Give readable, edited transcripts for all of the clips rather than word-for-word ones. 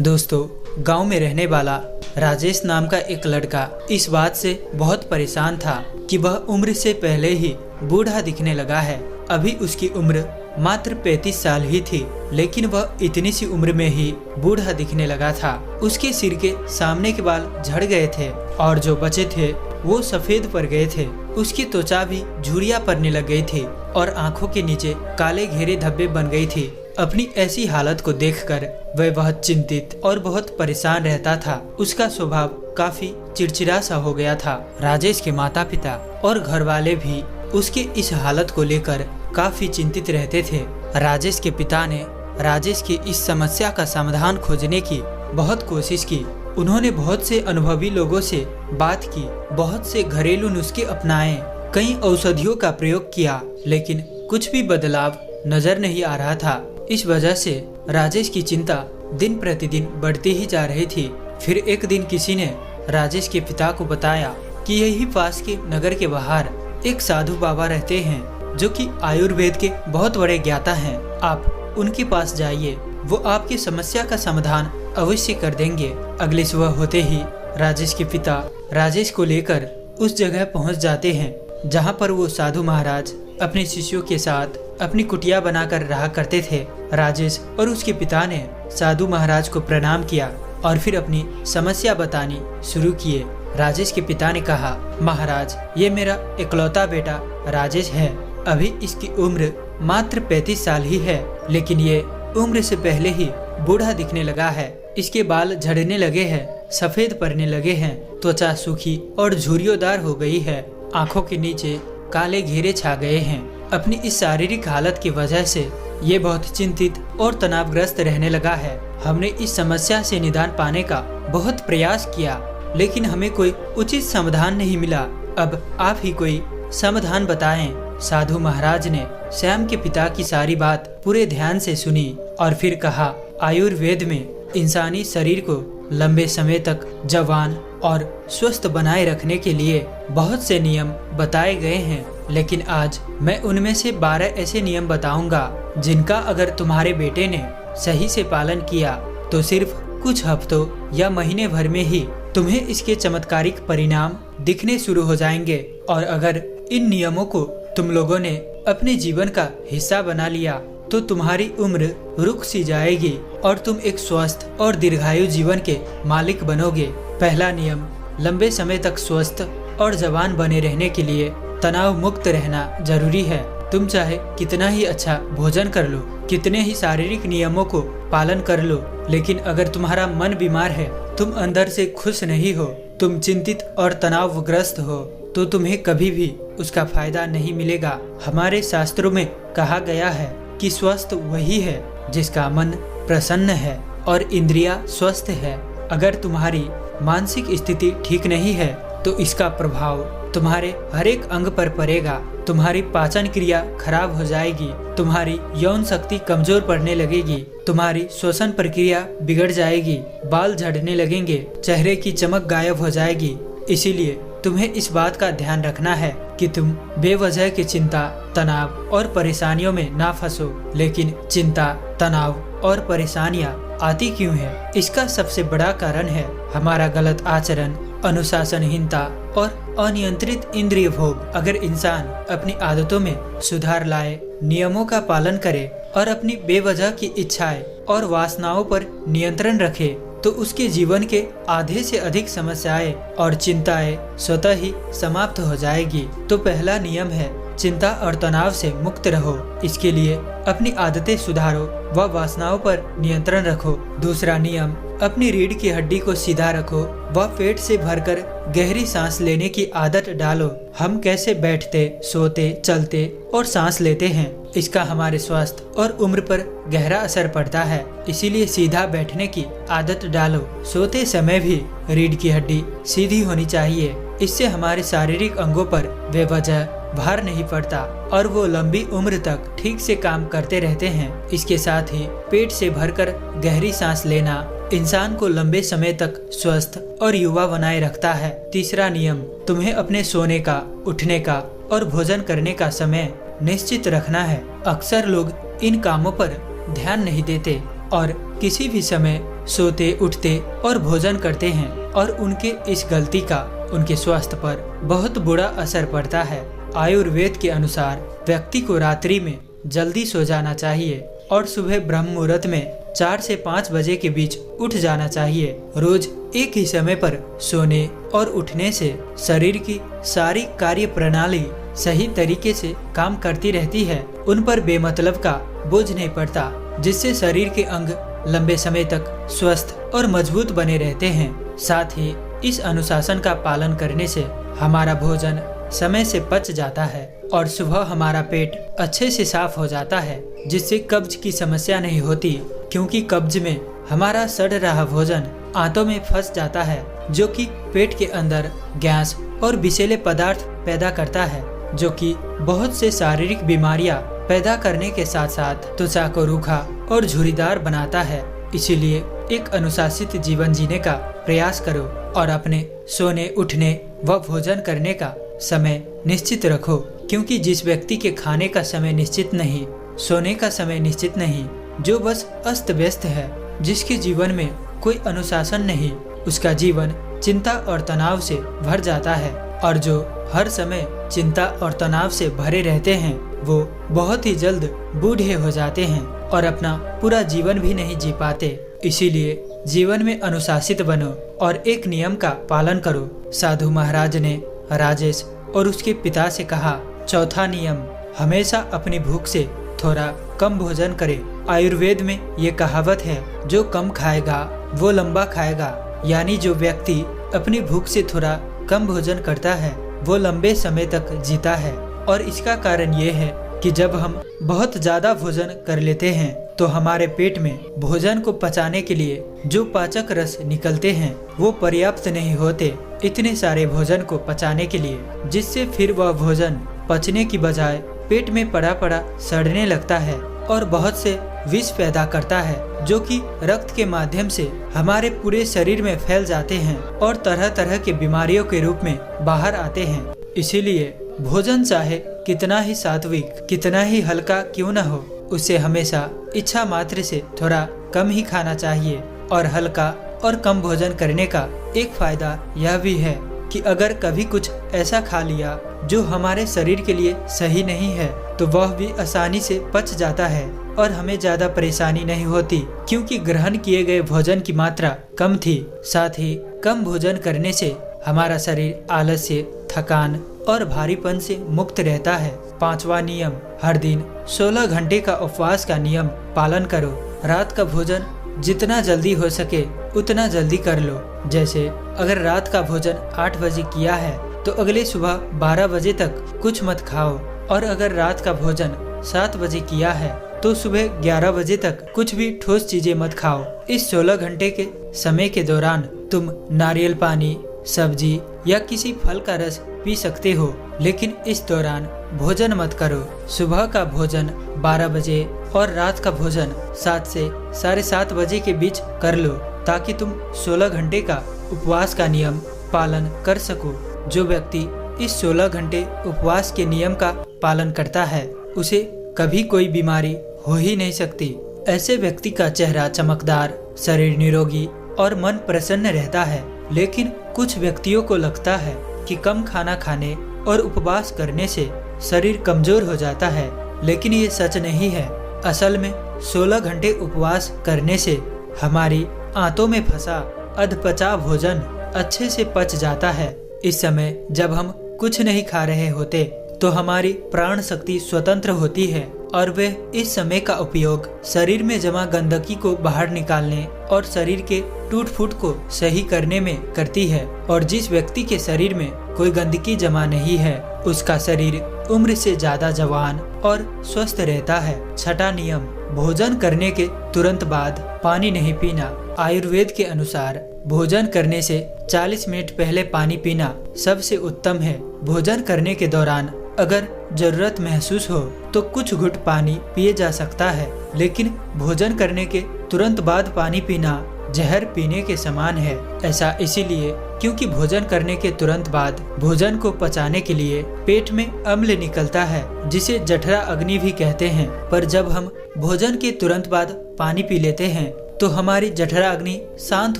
दोस्तों, गांव में रहने वाला राजेश नाम का एक लड़का इस बात से बहुत परेशान था कि वह उम्र से पहले ही बूढ़ा दिखने लगा है। अभी उसकी उम्र मात्र 35 साल ही थी, लेकिन वह इतनी सी उम्र में ही बूढ़ा दिखने लगा था। उसके सिर के सामने के बाल झड़ गए थे और जो बचे थे वो सफेद पड़ गए थे। उसकी त्वचा भी झुर्रियां पड़ने लग गई थी और आंखों के नीचे काले घेरे धब्बे बन गई थी। अपनी ऐसी हालत को देखकर वह बहुत चिंतित और बहुत परेशान रहता था। उसका स्वभाव काफी चिड़चिड़ा सा हो गया था। राजेश के माता पिता और घर वाले भी उसके इस हालत को लेकर काफी चिंतित रहते थे। राजेश के पिता ने राजेश की इस समस्या का समाधान खोजने की बहुत कोशिश की। उन्होंने बहुत से अनुभवी लोगों से बात की, बहुत से घरेलू नुस्खे अपनाए, कई औषधियों का प्रयोग किया, लेकिन कुछ भी बदलाव नजर नहीं आ रहा था। इस वजह से राजेश की चिंता दिन प्रतिदिन बढ़ती ही जा रही थी। फिर एक दिन किसी ने राजेश के पिता को बताया कि यही पास के नगर के बाहर एक साधु बाबा रहते हैं जो कि आयुर्वेद के बहुत बड़े ज्ञाता हैं। आप उनके पास जाइए, वो आपकी समस्या का समाधान अवश्य कर देंगे। अगली सुबह होते ही राजेश के पिता राजेश को लेकर उस जगह पहुंच जाते हैं जहां पर वो साधु महाराज अपने शिष्यों के साथ अपनी कुटिया बनाकर रहा करते थे। राजेश और उसके पिता ने साधु महाराज को प्रणाम किया और फिर अपनी समस्या बतानी शुरू किए। राजेश के पिता ने कहा, महाराज, ये मेरा इकलौता बेटा राजेश है। अभी इसकी उम्र मात्र 35 साल ही है, लेकिन ये उम्र से पहले ही बूढ़ा दिखने लगा है। इसके बाल झड़ने लगे हैं, सफेद पड़ने लगे हैं, त्वचा सूखी और झुर्रियोंदार हो गई है, आंखों के नीचे काले घेरे छा गए हैं। अपनी इस शारीरिक हालत की वजह से ये बहुत चिंतित और तनावग्रस्त रहने लगा है। हमने इस समस्या से निदान पाने का बहुत प्रयास किया, लेकिन हमें कोई उचित समाधान नहीं मिला। अब आप ही कोई समाधान बताएं। साधु महाराज ने श्याम के पिता की सारी बात पूरे ध्यान से सुनी और फिर कहा, आयुर्वेद में इंसानी शरीर को लंबे समय तक जवान और स्वस्थ बनाए रखने के लिए बहुत से नियम बताए गए हैं, लेकिन आज मैं उनमें से 12 ऐसे नियम बताऊंगा जिनका अगर तुम्हारे बेटे ने सही से पालन किया तो सिर्फ कुछ हफ्तों या महीने भर में ही तुम्हें इसके चमत्कारिक परिणाम दिखने शुरू हो जाएंगे। और अगर इन नियमों को तुम लोगों ने अपने जीवन का हिस्सा बना लिया तो तुम्हारी उम्र रुक सी जाएगी और तुम एक स्वस्थ और दीर्घायु जीवन के मालिक बनोगे। पहला नियम, लंबे समय तक स्वस्थ और जवान बने रहने के लिए तनाव मुक्त रहना जरूरी है। तुम चाहे कितना ही अच्छा भोजन कर लो, कितने ही शारीरिक नियमों को पालन कर लो, लेकिन अगर तुम्हारा मन बीमार है, तुम अंदर से खुश नहीं हो, तुम चिंतित और तनावग्रस्त हो, तो तुम्हें कभी भी उसका फायदा नहीं मिलेगा। हमारे शास्त्रों में कहा गया है कि स्वस्थ वही है जिसका मन प्रसन्न है और इंद्रियां स्वस्थ है। अगर तुम्हारी मानसिक स्थिति ठीक नहीं है तो इसका प्रभाव तुम्हारे हर एक अंग पर पड़ेगा। तुम्हारी पाचन क्रिया खराब हो जाएगी, तुम्हारी यौन शक्ति कमजोर पड़ने लगेगी, तुम्हारी श्वसन प्रक्रिया बिगड़ जाएगी, बाल झड़ने लगेंगे, चेहरे की चमक गायब हो जाएगी। इसीलिए तुम्हें इस बात का ध्यान रखना है कि तुम बेवजह की चिंता, तनाव और परेशानियों में ना फंसो। लेकिन चिंता, तनाव और परेशानियां आती क्यों है? इसका सबसे बड़ा कारण है हमारा गलत आचरण, अनुशासनहीनता और अनियंत्रित इंद्रिय भोग। अगर इंसान अपनी आदतों में सुधार लाए, नियमों का पालन करे और अपनी बेवजह की इच्छाएं और वासनाओं पर नियंत्रण रखे तो उसके जीवन के आधे से अधिक समस्याएं और चिंताएं स्वतः ही समाप्त हो जाएगी। तो पहला नियम है, चिंता और तनाव से मुक्त रहो। इसके लिए अपनी आदतें सुधारो व वासनाओं पर नियंत्रण रखो। दूसरा नियम, अपनी रीढ़ की हड्डी को सीधा रखो व पेट से भरकर गहरी सांस लेने की आदत डालो। हम कैसे बैठते, सोते, चलते और सांस लेते हैं, इसका हमारे स्वास्थ्य और उम्र पर गहरा असर पड़ता है। इसीलिए सीधा बैठने की आदत डालो। सोते समय भी रीढ़ की हड्डी सीधी होनी चाहिए। इससे हमारे शारीरिक अंगों पर बेवजह भार नहीं पड़ता और वो लंबी उम्र तक ठीक से काम करते रहते हैं। इसके साथ ही पेट से भरकर गहरी सांस लेना इंसान को लंबे समय तक स्वस्थ और युवा बनाए रखता है। तीसरा नियम, तुम्हें अपने सोने का, उठने का और भोजन करने का समय निश्चित रखना है। अक्सर लोग इन कामों पर ध्यान नहीं देते और किसी भी समय सोते उठते और भोजन करते हैं और उनके इस गलती का उनके स्वास्थ्य पर बहुत बुरा असर पड़ता है। आयुर्वेद के अनुसार व्यक्ति को रात्रि में जल्दी सो जाना चाहिए और सुबह ब्रह्म मुहूर्त में 4 से 5 बजे के बीच उठ जाना चाहिए। रोज एक ही समय पर सोने और उठने से शरीर की सारी कार्य प्रणाली सही तरीके से काम करती रहती है। उन पर बेमतलब का बोझ नहीं पड़ता, जिससे शरीर के अंग लंबे समय तक स्वस्थ और मजबूत बने रहते हैं। साथ ही इस अनुशासन का पालन करने से हमारा भोजन समय से पच जाता है और सुबह हमारा पेट अच्छे से साफ हो जाता है, जिससे कब्ज की समस्या नहीं होती, क्योंकि कब्ज में हमारा सड़ रहा भोजन आंतों में फंस जाता है, जो कि पेट के अंदर गैस और विषैले पदार्थ पैदा करता है, जो कि बहुत से शारीरिक बीमारियां पैदा करने के साथ साथ त्वचा को रूखा और झुर्रीदार बनाता है। इसीलिए एक अनुशासित जीवन जीने का प्रयास करो और अपने सोने उठने व भोजन करने का समय निश्चित रखो, क्योंकि जिस व्यक्ति के खाने का समय निश्चित नहीं, सोने का समय निश्चित नहीं, जो बस अस्त व्यस्त है, जिसके जीवन में कोई अनुशासन नहीं, उसका जीवन चिंता और तनाव से भर जाता है। और जो हर समय चिंता और तनाव से भरे रहते हैं, वो बहुत ही जल्द बूढ़े हो जाते हैं और अपना पूरा जीवन भी नहीं जी पाते। इसीलिए जीवन में अनुशासित बनो और एक नियम का पालन करो। साधु महाराज ने राजेश और उसके पिता से कहा, चौथा नियम, हमेशा अपनी भूख से थोड़ा कम भोजन करे। आयुर्वेद में ये कहावत है, जो कम खाएगा वो लंबा खाएगा, यानी जो व्यक्ति अपनी भूख से थोड़ा कम भोजन करता है वो लंबे समय तक जीता है। और इसका कारण ये है कि जब हम बहुत ज्यादा भोजन कर लेते हैं तो हमारे पेट में भोजन को पचाने के लिए जो पाचक रस निकलते हैं वो पर्याप्त नहीं होते इतने सारे भोजन को पचाने के लिए, जिससे फिर वह भोजन पचने की बजाय पेट में पड़ा पड़ा सड़ने लगता है और बहुत से विष पैदा करता है, जो कि रक्त के माध्यम से हमारे पूरे शरीर में फैल जाते हैं और तरह तरह के बीमारियों के रूप में बाहर आते हैं। इसीलिए भोजन चाहे कितना ही सात्विक, कितना ही हल्का क्यों न हो, उसे हमेशा इच्छा मात्र से थोड़ा कम ही खाना चाहिए। और हल्का और कम भोजन करने का एक फायदा यह भी है कि अगर कभी कुछ ऐसा खा लिया जो हमारे शरीर के लिए सही नहीं है, तो वह भी आसानी से पच जाता है और हमें ज्यादा परेशानी नहीं होती, क्योंकि ग्रहण किए गए भोजन की मात्रा कम थी। साथ ही कम भोजन करने से हमारा शरीर आलस्य, थकान और भारीपन से मुक्त रहता है। पांचवा नियम, हर दिन 16 घंटे का उपवास का नियम पालन करो। रात का भोजन जितना जल्दी हो सके उतना जल्दी कर लो। जैसे अगर रात का भोजन 8 बजे किया है तो अगले सुबह 12 बजे तक कुछ मत खाओ, और अगर रात का भोजन 7 बजे किया है तो सुबह 11 बजे तक कुछ भी ठोस चीजें मत खाओ। इस 16 घंटे के समय के दौरान तुम नारियल पानी, सब्जी या किसी फल का रस पी सकते हो, लेकिन इस दौरान भोजन मत करो। सुबह का भोजन 12 बजे और रात का भोजन 7 से 7:30 बजे के बीच कर लो, ताकि तुम 16 घंटे का उपवास का नियम पालन कर सको। जो व्यक्ति इस 16 घंटे उपवास के नियम का पालन करता है, उसे कभी कोई बीमारी हो ही नहीं सकती। ऐसे व्यक्ति का चेहरा चमकदार, शरीर निरोगी और मन प्रसन्न रहता है। लेकिन कुछ व्यक्तियों को लगता है कि कम खाना खाने और उपवास करने से शरीर कमजोर हो जाता है, लेकिन ये सच नहीं है। असल में 16 घंटे उपवास करने से हमारी आंतों में फंसा अधपचा भोजन अच्छे से पच जाता है। इस समय जब हम कुछ नहीं खा रहे होते तो हमारी प्राण शक्ति स्वतंत्र होती है और वे इस समय का उपयोग शरीर में जमा गंदगी को बाहर निकालने और शरीर के टूट फूट को सही करने में करती है। और जिस व्यक्ति के शरीर में कोई गंदगी जमा नहीं है, उसका शरीर उम्र से ज्यादा जवान और स्वस्थ रहता है। छठा नियम, भोजन करने के तुरंत बाद पानी नहीं पीना। आयुर्वेद के अनुसार भोजन करने से 40 मिनट पहले पानी पीना सबसे उत्तम है। भोजन करने के दौरान अगर जरूरत महसूस हो तो कुछ घुट पानी पिए जा सकता है, लेकिन भोजन करने के तुरंत बाद पानी पीना जहर पीने के समान है। ऐसा इसीलिए क्योंकि भोजन करने के तुरंत बाद भोजन को पचाने के लिए पेट में अम्ल निकलता है, जिसे जठरा अग्नि भी कहते हैं। पर जब हम भोजन के तुरंत बाद पानी पी लेते हैं तो हमारी जठराग्नि शांत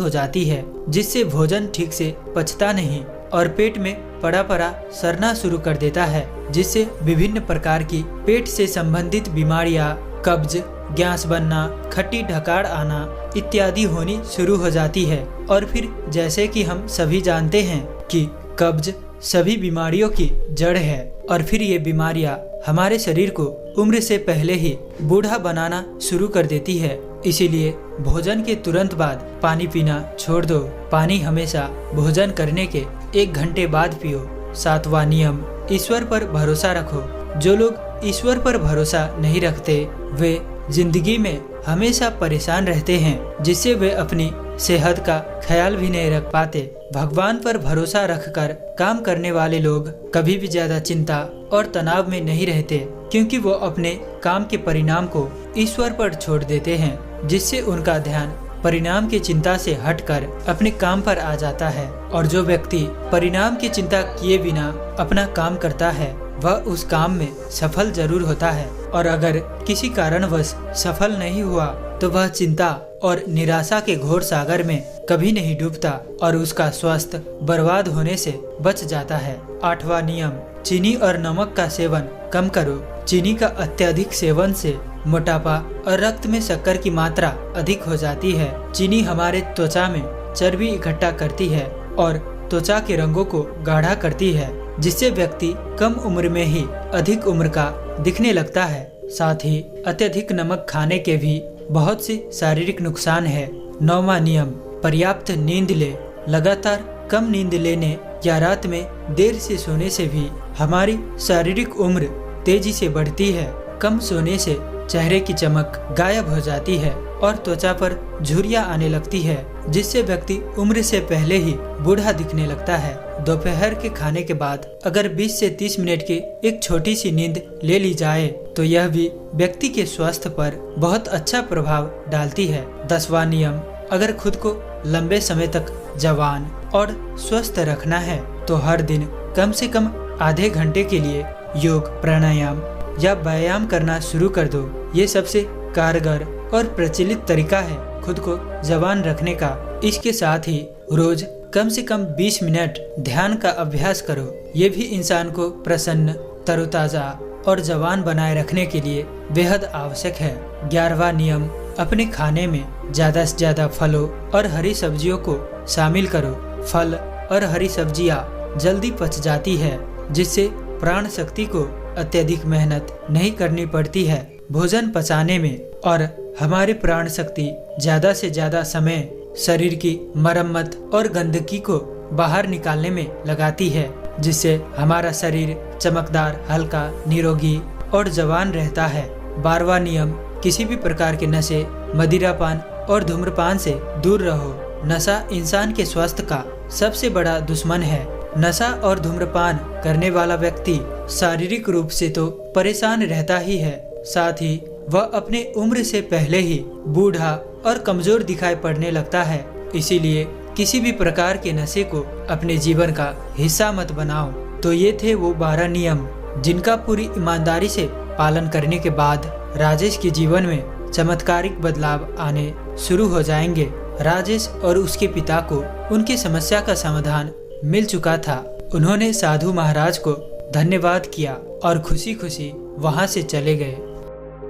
हो जाती है, जिससे भोजन ठीक से पचता नहीं और पेट में पड़ा पड़ा सड़ना शुरू कर देता है, जिससे विभिन्न प्रकार की पेट से संबंधित बीमारियां, कब्ज, गैस बनना, खट्टी ढकार आना इत्यादि होनी शुरू हो जाती है। और फिर जैसे कि हम सभी जानते हैं कि कब्ज सभी बीमारियों की जड़ है और फिर ये बीमारियां हमारे शरीर को उम्र से पहले ही बूढ़ा बनाना शुरू कर देती है। इसीलिए भोजन के तुरंत बाद पानी पीना छोड़ दो। पानी हमेशा भोजन करने के 1 घंटे बाद पियो। 7वां नियम, ईश्वर पर भरोसा रखो। जो लोग ईश्वर पर भरोसा नहीं रखते वे जिंदगी में हमेशा परेशान रहते हैं, जिससे वे अपनी सेहत का ख्याल भी नहीं रख पाते। भगवान पर भरोसा रखकर काम करने वाले लोग कभी भी ज्यादा चिंता और तनाव में नहीं रहते, क्योंकि वो अपने काम के परिणाम को ईश्वर पर छोड़ देते हैं, जिससे उनका ध्यान परिणाम की चिंता से हटकर अपने काम पर आ जाता है। और जो व्यक्ति परिणाम की चिंता किए बिना अपना काम करता है वह उस काम में सफल जरूर होता है, और अगर किसी कारणवश सफल नहीं हुआ तो वह चिंता और निराशा के घोर सागर में कभी नहीं डूबता और उसका स्वास्थ्य बर्बाद होने से बच जाता है। 8वां नियम, चीनी और नमक का सेवन कम करो। चीनी का अत्यधिक सेवन से मोटापा और रक्त में शक्कर की मात्रा अधिक हो जाती है। चीनी हमारे त्वचा में चर्बी इकट्ठा करती है और त्वचा के रंगों को गाढ़ा करती है, जिससे व्यक्ति कम उम्र में ही अधिक उम्र का दिखने लगता है। साथ ही अत्यधिक नमक खाने के भी बहुत सी शारीरिक नुकसान है। 9वां नियम, पर्याप्त नींद ले। लगातार कम नींद लेने या रात में देर से सोने से भी हमारी शारीरिक उम्र तेजी से बढ़ती है। कम सोने से चेहरे की चमक गायब हो जाती है और त्वचा पर झुर्रियां आने लगती है, जिससे व्यक्ति उम्र से पहले ही बूढ़ा दिखने लगता है। दोपहर के खाने के बाद अगर 20 से 30 मिनट की एक छोटी सी नींद ले ली जाए तो यह भी व्यक्ति के स्वास्थ्य पर बहुत अच्छा प्रभाव डालती है। 10वां नियम, अगर खुद को लंबे समय तक जवान और स्वस्थ रखना है तो हर दिन कम से कम आधे घंटे के लिए योग, प्राणायाम या व्यायाम करना शुरू कर दो। ये सबसे कारगर और प्रचलित तरीका है खुद को जवान रखने का। इसके साथ ही रोज कम से कम 20 मिनट ध्यान का अभ्यास करो। ये भी इंसान को प्रसन्न, तरोताजा और जवान बनाए रखने के लिए बेहद आवश्यक है। 11वां नियम, अपने खाने में ज्यादा से ज्यादा फलों और हरी सब्जियों को शामिल करो। फल और हरी सब्जियां जल्दी पच जाती है, जिससे प्राण शक्ति को अत्यधिक मेहनत नहीं करनी पड़ती है भोजन पचाने में, और हमारी प्राण शक्ति ज्यादा से ज्यादा समय शरीर की मरम्मत और गंदगी को बाहर निकालने में लगाती है, जिससे हमारा शरीर चमकदार, हल्का, निरोगी और जवान रहता है। 12वां नियम, किसी भी प्रकार के नशे, मदिरापान और धूम्रपान से दूर रहो। नशा इंसान के स्वास्थ्य का सबसे बड़ा दुश्मन है। नशा और धूम्रपान करने वाला व्यक्ति शारीरिक रूप से तो परेशान रहता ही है, साथ ही वह अपने उम्र से पहले ही बूढ़ा और कमजोर दिखाई पड़ने लगता है। इसीलिए किसी भी प्रकार के नशे को अपने जीवन का हिस्सा मत बनाओ। तो ये थे वो 12 नियम जिनका पूरी ईमानदारी से पालन करने के बाद राजेश के जीवन में चमत्कारिक बदलाव आने शुरू हो जाएंगे। राजेश और उसके पिता को उनकी समस्या का समाधान मिल चुका था। उन्होंने साधु महाराज को धन्यवाद किया और खुशी खुशी वहां से चले गए।